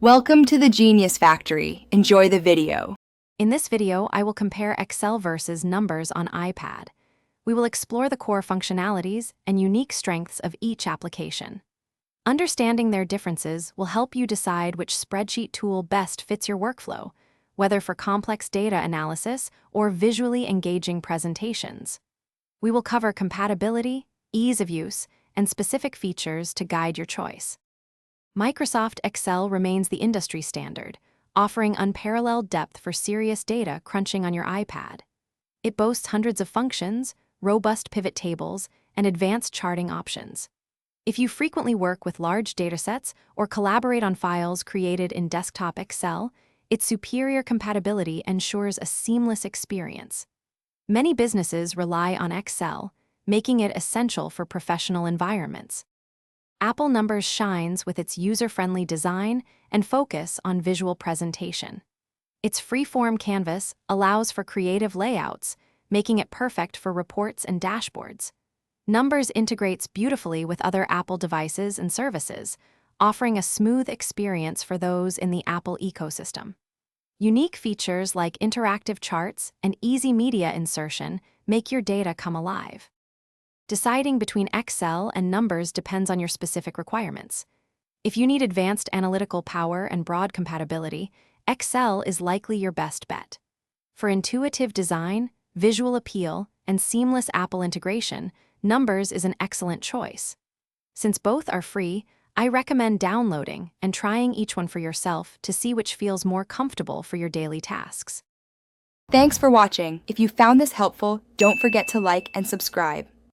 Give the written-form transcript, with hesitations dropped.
Welcome to the Genius Factory. Enjoy the video. In this video, I will compare Excel versus Numbers on iPad. We will explore the core functionalities and unique strengths of each application. Understanding their differences will help you decide which spreadsheet tool best fits your workflow, whether for complex data analysis or visually engaging presentations. We will cover compatibility, ease of use, and specific features to guide your choice. Microsoft Excel remains the industry standard, offering unparalleled depth for serious data crunching on your iPad. It boasts hundreds of functions, robust pivot tables, and advanced charting options. If you frequently work with large datasets or collaborate on files created in desktop Excel, its superior compatibility ensures a seamless experience. Many businesses rely on Excel, making it essential for professional environments. Apple Numbers shines with its user-friendly design and focus on visual presentation. Its free-form canvas allows for creative layouts, making it perfect for reports and dashboards. Numbers integrates beautifully with other Apple devices and services, offering a smooth experience for those in the Apple ecosystem. Unique features like interactive charts and easy media insertion make your data come alive. Deciding between Excel and Numbers depends on your specific requirements. If you need advanced analytical power and broad compatibility, Excel is likely your best bet. For intuitive design, visual appeal, and seamless Apple integration, Numbers is an excellent choice. Since both are free, I recommend downloading and trying each one for yourself to see which feels more comfortable for your daily tasks. Thanks for watching. If you found this helpful, don't forget to like and subscribe.